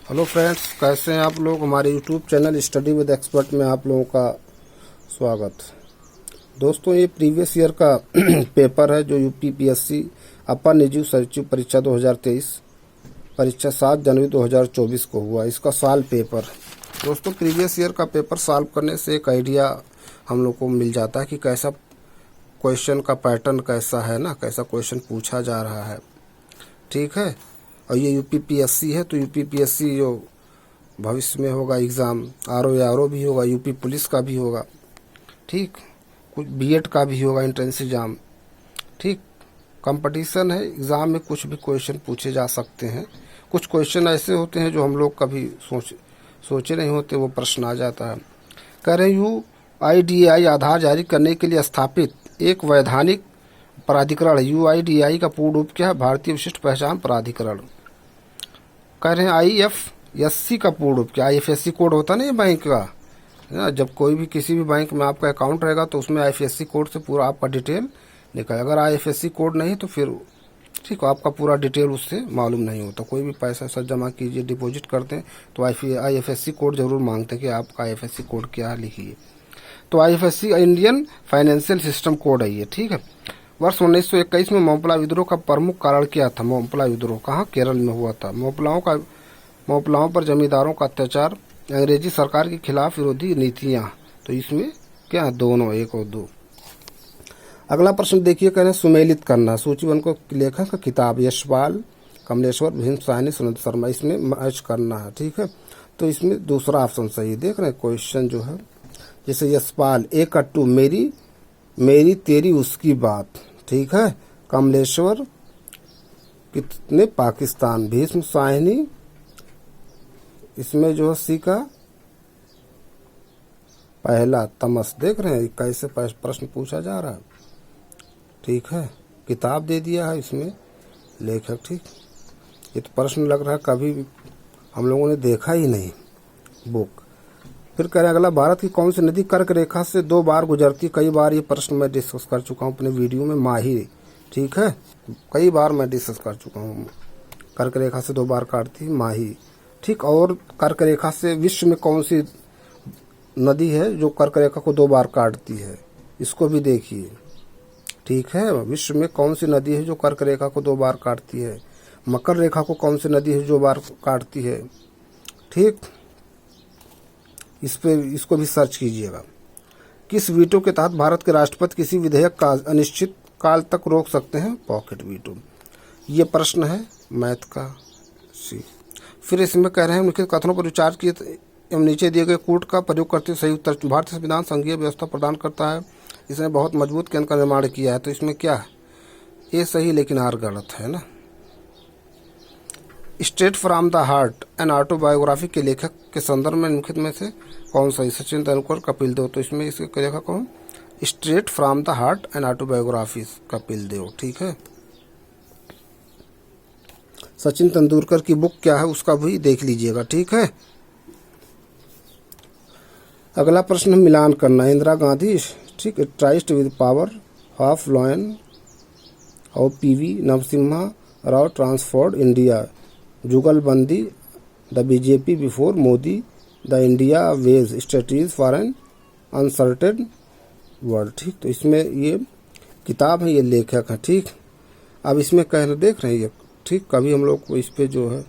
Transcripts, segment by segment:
Hello friends, कैसे हैं आप लोग। हमारे YouTube channel study with expert में आप लोगों का स्वागत। दोस्तों, ये प्रीवियस ईयर का पेपर है जो यूपी पीएससी अपर निजी सचिव परीक्षा 2023 परीक्षा 7 जनवरी 2024 को हुआ। इसका साल पेपर दोस्तों, प्रीवियस ईयर का पेपर सॉल्व करने से एक आइडिया हम लोग को मिल जाता है कि कैसा क्वेश्चन का पैटर्न कैसा है ना, कैसा क्वेश्चन पूछा जा रहा है। ठीक है। और ये यूपी पीएससी है, तो यूपी पीएससी जो भविष्य में होगा एग्ज़ाम, आरओ भी होगा, यूपी पुलिस का भी होगा, ठीक, कुछ बीएड का भी होगा एंट्रेंस एग्ज़ाम। ठीक, कंपटीशन है एग्ज़ाम में, कुछ भी क्वेश्चन पूछे जा सकते हैं। कुछ क्वेश्चन ऐसे होते हैं जो हम लोग कभी सोचे नहीं होते, वो प्रश्न आ जाता है। कह रहे यूआईडीएआई आधार जारी करने के लिए स्थापित एक वैधानिक प्राधिकरण। यूआईडीएआई का पूर्ण रूप क्या है? भारतीय विशिष्ट पहचान प्राधिकरण। कह रहे हैं आईएफएससी का पूर्ण रूप क्या? आईएफएससी कोड होता नहीं है बैंक का, है ना। जब कोई भी किसी भी बैंक में आपका अकाउंट रहेगा तो उसमें आईएफएससी कोड से पूरा आपका डिटेल निकल। अगर आईएफएससी कोड नहीं तो फिर ठीक, आपका पूरा डिटेल उससे मालूम नहीं होता। कोई भी पैसा सब जमा कीजिए, डिपॉजिट करते हैं तो आईएफएससी कोड जरूर मांगते हैं कि आपका आईएफएससी कोड क्या है, लिखिए। तो IFSC Indian financial system code है ये। ठीक है। वर्ष 1921 में मोपला विद्रोह का प्रमुख कारण क्या था? मोपला विद्रोह कहाँ? केरल में हुआ था। मोपलाओं पर जमींदारों का अत्याचार, अंग्रेजी सरकार के खिलाफ विरोधी नीतियां। तो इसमें क्या है? दोनों, एक और दो। अगला प्रश्न देखिए, कह रहे हैं सुमेलित करना। सूचीबद्ध को लेखक का किताब यशपाल, कमलेश्वर, भीम साहनी, सुनंद शर्मा। इसमें मैच करना है। ठीक है। तो इसमें दूसरा ऑप्शन सही। देख रहे हैं क्वेश्चन जो है, जैसे यशपाल ए कट्टू, मेरी तेरी उसकी बात। ठीक है। कमलेश्वर कितने पाकिस्तान, भीष्म साहनी, इसमें जो है सी का पहला तमस। देख रहे हैं कैसे प्रश्न पूछा जा रहा है। ठीक है। किताब दे दिया है इसमें लेखक। ठीक, ये तो प्रश्न लग रहा है कभी हम लोगों ने देखा ही नहीं बुक। फिर कह रहे अगला, भारत की कौन सी नदी कर्क रेखा से 2 बार गुजरती? कई बार ये प्रश्न मैं डिस्कस कर चुका हूँ अपने वीडियो में, माही। ठीक है, कई बार मैं डिस्कस कर चुका हूँ। कर्क रेखा से 2 बार काटती माही। ठीक, और कर्क रेखा से विश्व में कौन सी नदी है जो कर्क रेखा को 2 बार काटती है? इसको भी देखिए। ठीक है, विश्व में कौन सी नदी है जो कर्क रेखा को 2 बार काटती है? मकर रेखा को कौन सी नदी है जो बार काटती है? ठीक, इसको भी सर्च कीजिएगा। किस वीटो के तहत भारत के राष्ट्रपति किसी विधेयक का अनिश्चित काल तक रोक सकते हैं? Pocket veto. ये प्रश्न है मैथ का सी। फिर इसमें कह रहे हैं उनके कथनों पर विचार किए एवं नीचे दिए गए कूट का प्रयोग करते हुए सही उत्तर। भारतीय संविधान संघीय व्यवस्था प्रदान करता है, इसने बहुत मजबूत केंद्र का निर्माण किया है। तो इसमें क्या है? ये सही लेकिन आर गलत है ना। Straight from the heart an autobiography के लेखक के संदर्भ में निम्नलिखित में से कौन सा? सचिन तेंदुलकर, कपिल देव। तो इसमें इसके लेखक कौन? Straight from the heart an autobiography, Kapil Dev. ठीक है। सचिन तेंदुलकर की बुक क्या है उसका भी देख लीजिएगा। ठीक है। अगला प्रश्न मिलान करना। इंदिरा गांधी, ठीक, tryst with power of lion और PV Narasimha Rao transformed India, Jugalbandi, the BJP before Modi, the India way strategies for an uncertain world. ठीक, तो इसमें ये किताब है, ये लेखक है। ठीक, अब इसमें कहना देख रहे हैं ये। ठीक, कभी हम लोग को इस पे जो है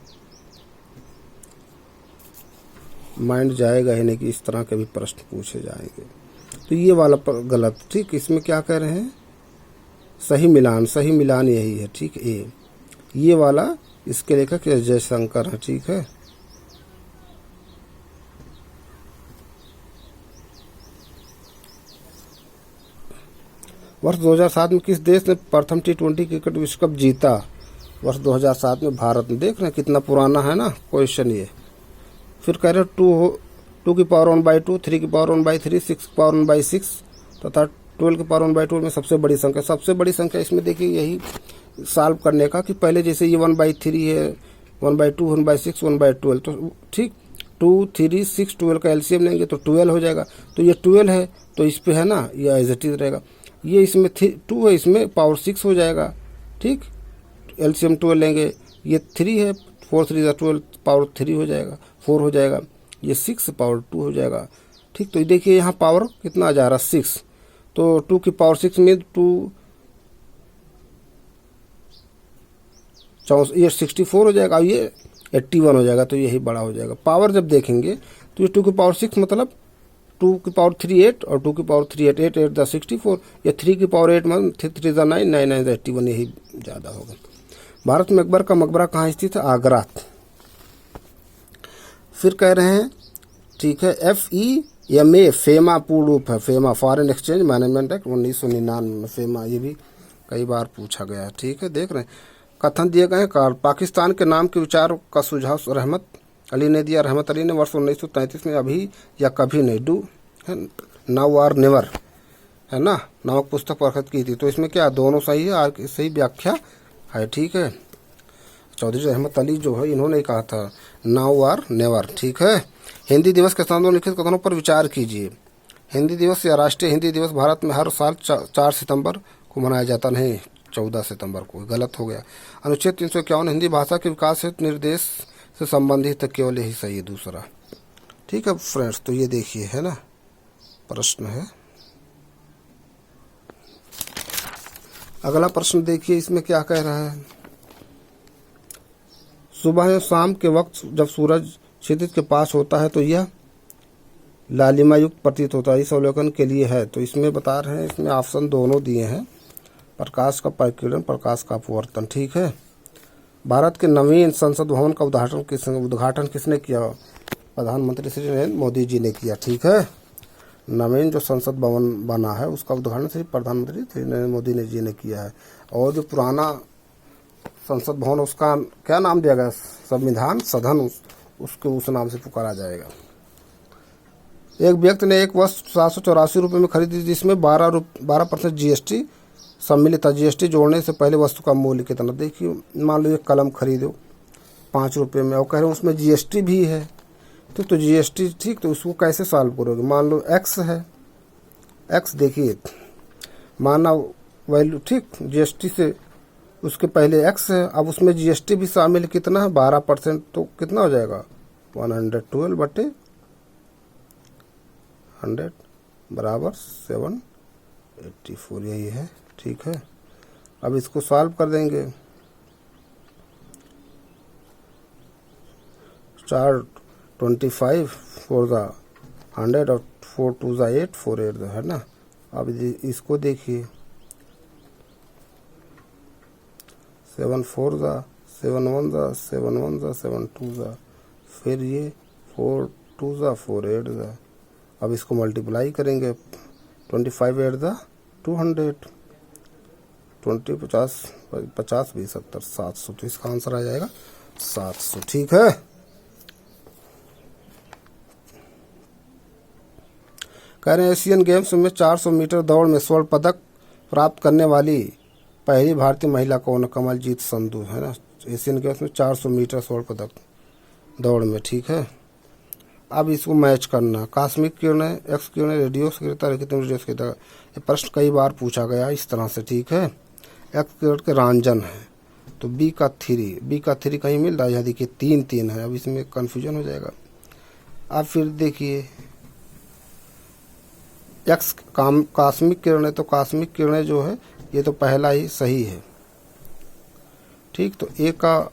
माइंड जाएगा ही नहीं कि इस तरह के भी प्रश्न पूछे जाएंगे। तो ये वाला गलत। ठीक, इसमें क्या कह रहे हैं? सही मिलान यही है। ठीक, ए ये वाला इसके लेखक जयशंकर है। ठीक है। वर्ष 2007 में किस देश ने प्रथम T20 क्रिकेट विश्व कप जीता? वर्ष 2007 में भारत ने। देख रहे हैं कितना पुराना है ना क्वेश्चन ये। फिर कह रहे हैं 2 की पावर 1/2, 3 की पावर 1/3, 6 की पावर 1/6 तथा 12 की पावर 1/12 में सबसे बड़ी संख्या। सबसे बड़ी संख्या इसमें देखिए यही सॉल्व करने का कि पहले जैसे ये 1/3 है, 1/2, 1/6, 1/12। तो ठीक, 2, 3, 6, 12 का एलसीएम लेंगे तो 12 हो जाएगा। तो ये 12 है तो इस पे है ना, ये एज इट इज रहेगा। ये इसमें 2 है, इसमें पावर 6 हो जाएगा। ठीक, एलसीएम 12 लेंगे। ये 3 है 4 3 12 पावर 3 हो जाएगा, 4 हो जाएगा, ये 6 पावर 2 हो जाएगा। ठीक, तो देखिए यहाँ पावर कितना आ जा रहा है 6, तो 2 की पावर 6 में 2 ये 64 हो जाएगा, ये 81 हो जाएगा, तो यही बड़ा हो जाएगा। पावर जब देखेंगे तो ये 2 की पावर 6 मतलब 2 की पावर 3 8 और 2 की पावर 3 8 8 8 द 64, या 3 की पावर 8 मतलब 3 द 9 9 9 द 81, यही ज़्यादा होगा। भारत में अकबर का मकबरा कहाँ स्थित है? आगरा। फिर कह रहे हैं, ठीक है, FEMA फेमा पूर्ण रूप है, FEMA foreign exchange management act 1999 में, फेमा ये भी कई बार पूछा गया है। ठीक है, देख रहे हैं। कथन दिए गए हैं, पाकिस्तान के नाम के विचार का सुझाव रहमत अली ने दिया। रहमत अली ने वर्ष 1933 में अभी या कभी नहीं, डू है, नाउ और नेवर है ना, नामक पुस्तक प्रकाशित की थी। तो इसमें क्या दोनों सही है, सही व्याख्या है। ठीक है, चौधरी रहमत अली जो है इन्होंने कहा था नाउ और नेवर। ठीक है, हिंदी दिवस के संबंध में लिखित कथनों पर विचार कीजिए। हिंदी दिवस या राष्ट्रीय हिंदी दिवस भारत में हर साल 4 सितंबर को मनाया जाता, नहीं 14 सितंबर को, गलत हो गया। अनुच्छेद 351 हिंदी भाषा के विकास हेतु निर्देश से संबंधित है, केवल यही सही है दूसरा। ठीक है फ्रेंड्स, तो ये देखिए है ना, प्रश्न है। अगला प्रश्न देखिए, इसमें क्या कह रहा है। सुबह या शाम के वक्त जब सूरज क्षितिज के पास होता है तो यह लालिमा युक्त प्रतीत होता है, इस अवलोकन के लिए है। तो इसमें बता रहे हैं, इसमें ऑप्शन दोनों दिए हैं, प्रकाश का परिकिरण, प्रकाश का अपवर्तन। ठीक है, भारत के नवीन संसद भवन का उद्घाटन किसने किया? प्रधानमंत्री श्री नरेंद्र मोदी जी ने किया। ठीक है, नवीन जो संसद भवन बना है उसका उद्घाटन श्री प्रधानमंत्री श्री नरेंद्र मोदी जी ने किया है। और जो पुराना संसद भवन उसका क्या नाम दिया गया? संविधान सदन, उसको उस नाम से पुकारा जाएगा। एक व्यक्ति ने एक वस्तु 784 रुपये में खरीदी जिसमें 12% GST सम्मिलित था। GST जोड़ने से पहले वस्तु का मूल्य कितना? देखिए, मान लो एक कलम खरीदो 5 रुपये में और कह रहे हैं उसमें GST भी है, तो GST, ठीक, तो उसको कैसे सॉल्व करोगे? मान लो X है, X देखिए माना वैल्यू, ठीक, GST से उसके पहले X है, अब उसमें GST भी शामिल, कितना है? 12%, तो कितना हो जाएगा? 112/100 बराबर 784, यही है। ठीक है, अब इसको सॉल्व कर देंगे। 425 4 द 100 और 4 2 द 8 4 8 है ना। अब इसको देखिए, 7 4 द 7 1 द 7 1 द 7 2 द, फिर ये 4 2 द 4 8 द। अब इसको मल्टीप्लाई करेंगे, 25 8 द 200, 20 50 50 20 70 700, तो इसका आंसर आ जाएगा 700। ठीक है, कह रहे हैं एशियन गेम्स में 400 मीटर दौड़ में स्वर्ण पदक प्राप्त करने वाली पहली भारतीय महिला कौन है? कमलजीत संधू है ना। एशियन गेम्स में 400 मीटर स्वर्ण पदक दौड़ में। ठीक है, अब इसको मैच करना, कॉस्मिक किरणें, एक्स किरणें, रेडियो रेडियो। ये प्रश्न कई बार पूछा गया इस तरह से। ठीक है, एक्स किरण के रंजन है, तो बी का 3 कहीं मिल रहा है, यहाँ देखिए 3 3 है, अब इसमें कन्फ्यूजन हो जाएगा। अब फिर देखिए एक्स कॉस्मिक किरणें, तो कॉस्मिक किरणें जो है ये तो पहला ही सही है। ठीक, तो ए का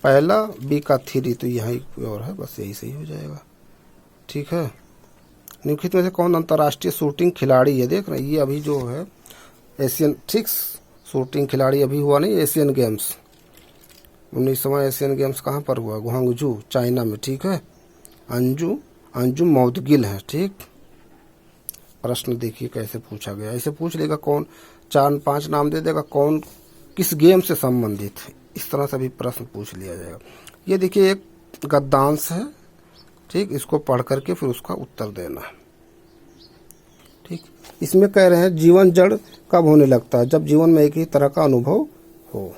पहला, बी का 3, तो यहाँ कोई और है, बस यही सही हो जाएगा। ठीक है, निम्नलिखित में से कौन अंतर्राष्ट्रीय शूटिंग खिलाड़ी है? देख रहे हैं, ये अभी जो है एशियन, ठीक, शूटिंग खिलाड़ी अभी हुआ नहीं, एशियन गेम्स 19वां एशियन गेम्स कहाँ पर हुआ? गुआंगझू, चाइना में। ठीक है, अंजू मौदगिल है। ठीक, प्रश्न देखिए कैसे पूछा गया, ऐसे पूछ लेगा, कौन 4-5 नाम दे देगा, कौन किस गेम से संबंधित है, इस तरह से भी प्रश्न पूछ लिया जाएगा। ये देखिए एक गद्यांश है, ठीक, इसको पढ़ करके फिर उसका उत्तर देना है। ठीक, इसमें कह रहे हैं जीवन जड़ कब होने लगता है? जब जीवन में एक ही तरह का अनुभव हो।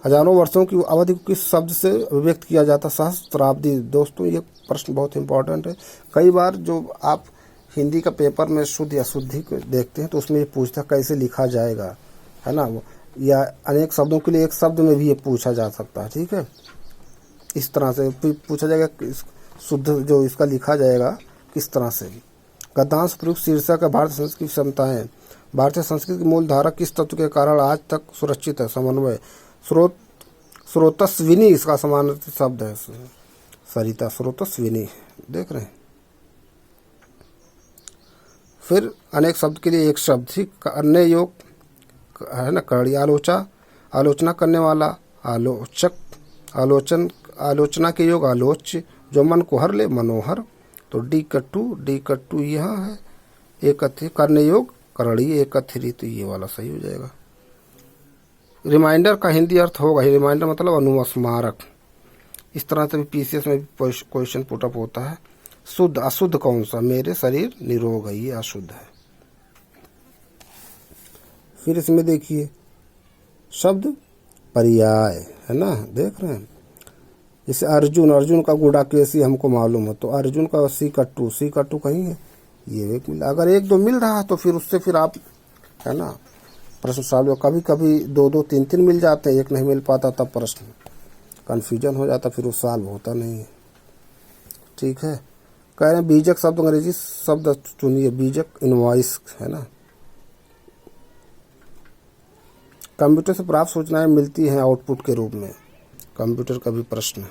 हजारों वर्षों की अवधि को किस शब्द से अभिव्यक्त किया जाता? सहस्त्राब्दी। दोस्तों, ये प्रश्न बहुत इंपॉर्टेंट है। कई बार जो आप हिंदी का पेपर में शुद्ध या शुद्धि को देखते हैं तो उसमें ये पूछता कैसे लिखा जाएगा, है ना, या अनेक शब्दों के लिए एक शब्द में भी ये पूछा जा सकता है। ठीक है, इस तरह से पूछा जाएगा शुद्ध जो इसका लिखा जाएगा किस तरह से। गद्यांश प्रयुक्त शीर्षक है भारतीय संस्कृति की क्षमताएं। भारतीय संस्कृति की मूल धारा किस तत्व के कारण आज तक सुरक्षित है? समन्वय। स्रोतस्विनी इसका समान शब्द है। सरिता स्रोतस्विनी, देख रहे हैं। फिर अनेक शब्द के लिए एक शब्द, ठीक। अन्य योग है ना, करड़ी। आलोचना करने वाला, आलोचक। आलोचना के योग आलोच्य, जो मन को हर ले, मनोहर। तो डी कट्टू यहाँ है। एक करने योग करड़ी, एक कथरी, तो ये वाला सही हो जाएगा। रिमाइंडर का हिंदी अर्थ होगा, रिमाइंडर मतलब अनुस्मारक। इस तरह से भी पीसीएस में भी क्वेश्चन पुटअप होता है। शुद्ध अशुद्ध कौन सा? मेरे शरीर निरोग है, ये अशुद्ध है। फिर इसमें देखिए शब्द पर्याय है ना, देख रहे हैं। जैसे अर्जुन का गुडाकेशी हमको मालूम है, तो अर्जुन का सी कट्टू कहीं है, ये एक मिला। अगर एक दो मिल रहा है तो फिर उससे फिर आप है ना प्रश्न सॉल्व। कभी कभी दो तीन मिल जाते हैं, एक नहीं मिल पाता, तब प्रश्न कन्फ्यूजन हो जाता, फिर वो सॉल्व होता नहीं है। ठीक है। कह रहे हैं बीजक शब्द, अंग्रेजी शब्द चुनिए। बीजक इनवॉइस है ना। कंप्यूटर से प्राप्त सूचनाएं मिलती हैं आउटपुट के रूप में, कंप्यूटर का भी प्रश्न।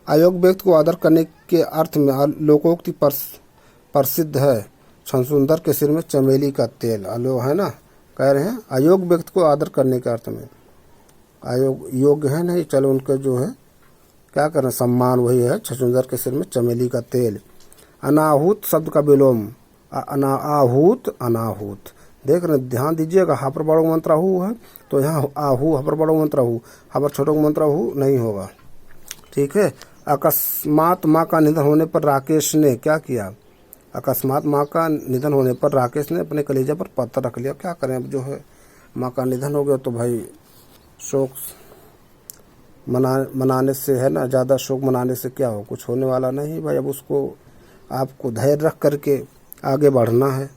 अयोग्य व्यक्ति को आदर करने के अर्थ में लोकोक्ति प्रसिद्ध है। छनसुंदर के सिर में चमेली का तेल, है ना। कह रहे हैं अयोग्य व्यक्ति को आदर करने के अर्थ में। योग्य है नहीं, चलो उनके जो है क्या करें, सम्मान वही है। छछुंदर के सिर में चमेली का तेल। अनाहूत शब्द का विलोम, आहूत अनाहूत। देख रहे, ध्यान दीजिएगा। हापर बड़ो मंत्र हु है, तो यहाँ आहू हापर बड़ो मंत्र हु, हापर छोटो मंत्र हु नहीं होगा। ठीक है। अकस्मात माँ का निधन होने पर राकेश ने क्या किया? अकस्मात माँ का निधन होने पर राकेश ने अपने कलेजा पर पत्थर रख लिया। क्या करें, अब जो है माँ का निधन हो गया तो भाई शोक मनाने से है ना, ज़्यादा शोक मनाने से क्या हो, कुछ होने वाला नहीं भाई। अब उसको आपको धैर्य रख करके आगे बढ़ना है।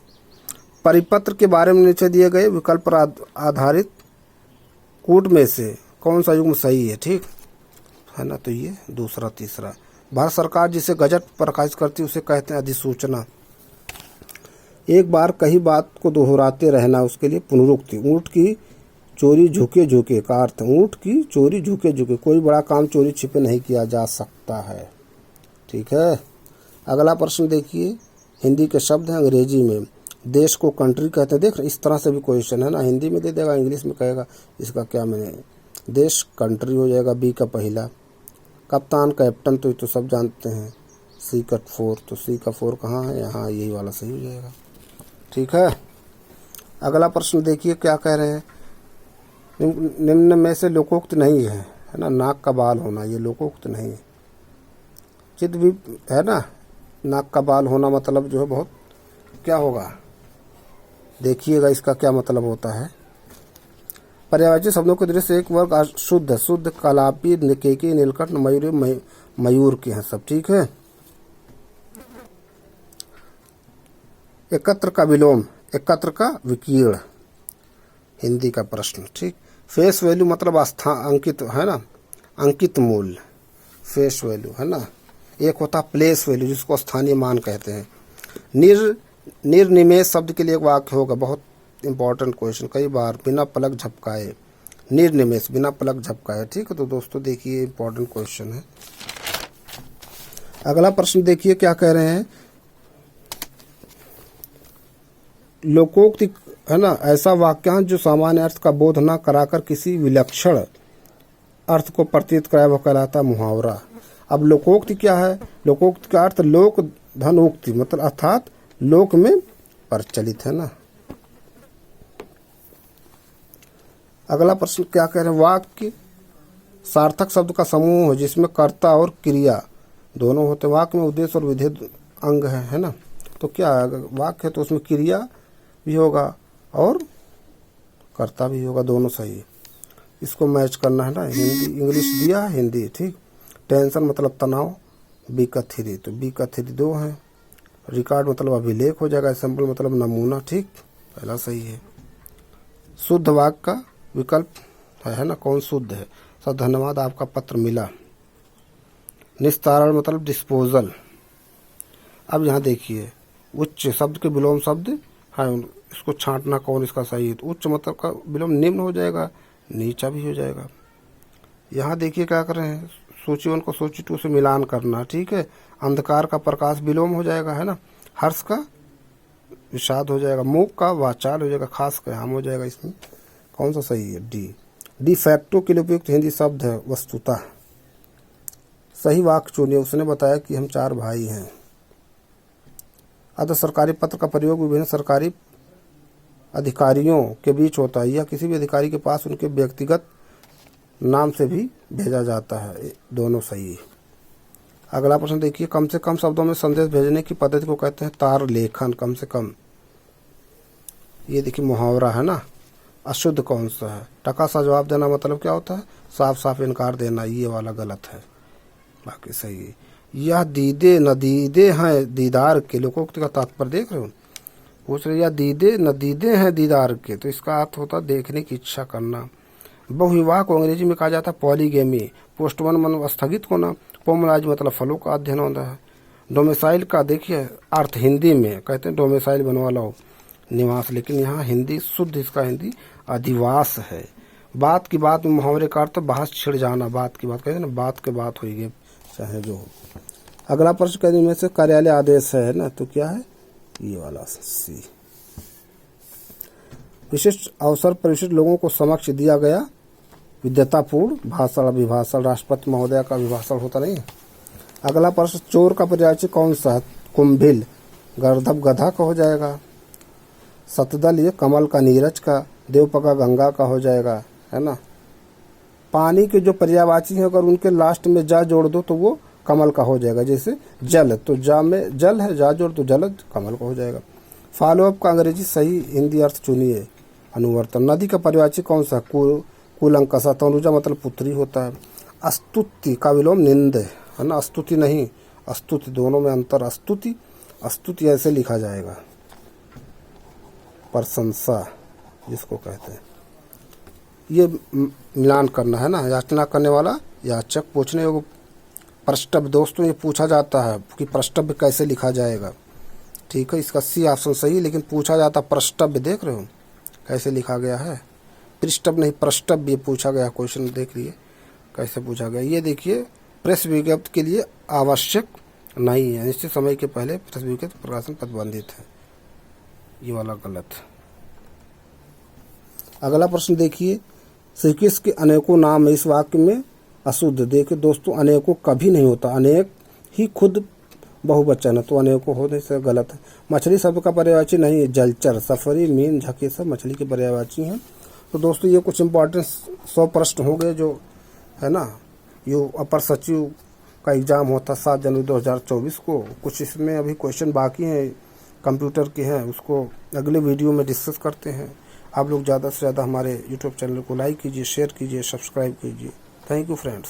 परिपत्र के बारे में नीचे दिए गए विकल्प पर आधारित कूट में से कौन सा युग्म सही है? ठीक है ना, तो ये दूसरा तीसरा। भारत सरकार जिसे गजट प्रकाशित करती है उसे कहते हैं अधिसूचना। एक बार कही बात को दोहराते रहना, उसके लिए पुनरुक्ति। ऊँट की चोरी झुके झुके का अर्थ, ऊँट की चोरी झुके झुके, कोई बड़ा काम चोरी छिपे नहीं किया जा सकता है। ठीक है। अगला प्रश्न देखिए, हिंदी के शब्द हैं अंग्रेजी में। देश को कंट्री कहते हैं। देख इस तरह से भी क्वेश्चन है ना, हिंदी में दे देगा, इंग्लिश में कहेगा इसका क्या मैंने। देश कंट्री हो जाएगा बी का पहला। कप्तान कैप्टन तो ये तो सब जानते हैं। सी का 4, तो सी का 4 कहाँ है? यहाँ, यही वाला सही हो जाएगा। ठीक है। अगला प्रश्न देखिए क्या कह रहे हैं। निम्न में से लोकोक्त नहीं है ना, नाक का बाल होना, ये लोकोक्त नहीं है। चित्त भी है ना, नाक का बाल होना मतलब जो है बहुत क्या होगा, देखिएगा इसका क्या मतलब होता है। पर्यायवाची शब्दों के दृष्टि से एक वर्ग शुद्ध कलापी, निकेकी, नीलकंठ, मयूर के हैं सब। ठीक है। एकत्र का विलोम, एकत्र का विकीर्ण, हिंदी का प्रश्न। ठीक। फेस वैल्यू मतलब अंकित है ना, अंकित मूल्य, फेस वैल्यू है ना। एक होता प्लेस वैल्यू जिसको स्थानीय मान कहते हैं। निर्निमेष शब्द के लिए एक वाक्य होगा, बहुत इंपॉर्टेंट क्वेश्चन, कई बार। बिना पलक झपकाए, निर्निमेष बिना पलक झपकाए। ठीक है। तो दोस्तों देखिए इंपॉर्टेंट क्वेश्चन है। अगला प्रश्न देखिए क्या कह रहे हैं। लोकोक्ति है ना, ऐसा वाक्यांश जो सामान्य अर्थ का बोध न कराकर किसी विलक्षण अर्थ को प्रतीत कराए वह कहलाता मुहावरा। अब लोकोक्ति क्या है? लोकोक्ति का अर्थ लोक धन उक्ति, मतलब अर्थात लोक में प्रचलित है ना। अगला प्रश्न क्या कह रहे हैं। वाक्य सार्थक शब्द का समूह है जिसमें कर्ता और क्रिया दोनों होते हैं। वाक्य में उद्देश्य और विधेय अंग है ना। तो क्या वाक्य है तो उसमें क्रिया भी होगा और कर्ता भी होगा, दोनों सही है। इसको मैच करना है ना। हिंदी इंग्लिश दिया है, हिंदी। ठीक। टेंशन मतलब तनाव, बी का 3, तो बी का 3 2 है। रिकॉर्ड मतलब अभिलेख हो जाएगा। सैंपल मतलब नमूना। ठीक, पहला सही है। शुद्ध वाक्य का विकल्प है ना, कौन शुद्ध है? सर धन्यवाद, आपका पत्र मिला। निस्तारण मतलब डिस्पोजल। अब यहाँ देखिए उच्च शब्द के विलोम शब्द है, इसको छांटना कौन इसका सही है, तो उच्च मतलब का विलोम निम्न हो जाएगा, नीचा भी हो जाएगा। यहाँ देखिए क्या कर रहे हैं, सूची 1 को सूची 2 से मिलान करना, ठीक है। अंधकार का प्रकाश विलोम हो जाएगा, है ना। हर्ष का विषाद हो जाएगा, मूक का वाचाल हो जाएगा, खास का हम हो जाएगा। इसमें कौन सा सही है, डी। डी फैक्टो के लिए उपयुक्त हिंदी शब्द है वस्तुतः। सही वाक्य चुनिए। उसने बताया कि हम 4 भाई हैं। अतः सरकारी पत्र का प्रयोग विभिन्न सरकारी अधिकारियों के बीच होता है, या किसी भी अधिकारी के पास उनके व्यक्तिगत नाम से भी भेजा जाता है, दोनों सही है। अगला प्रश्न देखिए, कम से कम शब्दों में संदेश भेजने की पद्धति को कहते हैं तार लेखन। कम से कम, ये देखिए मुहावरा है ना। अशुद्ध कौन सा है, टका सा जवाब देना मतलब क्या होता है, साफ साफ इनकार देना, ये वाला गलत है, बाकी सही है। यह दीदे न दीदे हैं दीदार के, लोकोक्ति का तात्पर्य देख रहे हो, पूछ रहे या दीदे न दीदे हैं दीदार के, तो इसका अर्थ होता है देखने की इच्छा करना। बहुविवाह को अंग्रेजी में कहा जाता है पॉलीगेमी। पोस्टमन मतलब स्थगित होना, पोमराज मतलब फलों का अध्ययन होता है। डोमिसाइल का देखिए अर्थ हिंदी में कहते हैं डोमिसाइल बनवा लो, निवास, लेकिन यहाँ हिंदी शुद्ध इसका हिंदी अधिवास है। बात की बात में मुहावरे का अर्थ बहस छिड़ जाना, बात की बात कहते हैं ना, बात के बात हुई चाहे जो हो। अगला प्रश्न कहने में से कार्यालय आदेश है ना, तो क्या है, ये वाला सी। विशिष्ट अवसर पर विशिष्ट लोगों को समक्ष दिया गया विद्वतापूर्ण भाषण, अभिभाषण, राष्ट्रपति महोदय का अभिभाषण होता नहीं है। अगला प्रश्न, चोर का पर्यायवाची कौन सा है, कुंभिल, गर्दभ गधा का हो जाएगा। सतदल ये कमल का, नीरज का, देवपका गंगा का हो जाएगा, है ना। पानी के जो पर्यायवाची हैं अगर उनके लास्ट में जा जोड़ दो तो वो कमल का हो जाएगा, जैसे जल, तो जा में जल है, जा जोड़ तो जलद, कमल का हो जाएगा। फॉलो अप का अंग्रेजी सही हिंदी अर्थ चुनिए, अनुवर्तन। नदी का पर्यायवाची कौन सा, कुलंकसा, तनुजा मतलब पुत्री होता है। अस्तुति का विलोम निंद है ना, अस्तुति नहीं अस्तुति, दोनों में अंतर। अस्तुति, अस्तुति ऐसे लिखा जाएगा, प्रशंसा जिसको कहते हैं। ये मिलान करना है ना, याचना करने वाला याचक, पूछने योग्य प्रष्टभ। दोस्तों ये पूछा जाता है कि प्रष्टभ कैसे लिखा जाएगा, ठीक है। इसका सी ऑप्शन सही, लेकिन पूछा जाता प्रष्टभ, देख रहे हो कैसे लिखा गया है, पृष्ठभ नहीं प्रष्टभ, ये पूछा गया क्वेश्चन, देख लिए कैसे पूछा गया। ये देखिए प्रेस विज्ञप्ति के लिए आवश्यक नहीं है, निश्चित समय के पहले प्रेस विज्ञप्ति प्रकाशन प्रतिबंधित है, ये वाला गलत। अगला प्रश्न देखिए, श्री कृष्ण के अनेकों नाम है, इस वाक्य में अशुद्ध। देखिए दोस्तों, अनेकों कभी नहीं होता, अनेक ही खुद बहुवचन है, तो अनेकों होने से गलत है। मछली शब्द का पर्यायवाची नहीं है, जलचर, सफरी, मीन, झके सब मछली के पर्यायवाची हैं। तो दोस्तों ये कुछ इंपॉर्टेंट 100 प्रश्न हो गए, जो है ना, ये अपर सचिव का एग्ज़ाम होता 7 जनवरी 2024 को। कुछ इसमें अभी क्वेश्चन बाकी हैं, कंप्यूटर के हैं, उसको अगले वीडियो में डिस्कस करते हैं। आप लोग ज़्यादा से ज़्यादा हमारे यूट्यूब चैनल को लाइक कीजिए, शेयर कीजिए, सब्सक्राइब कीजिए। Thank you friends.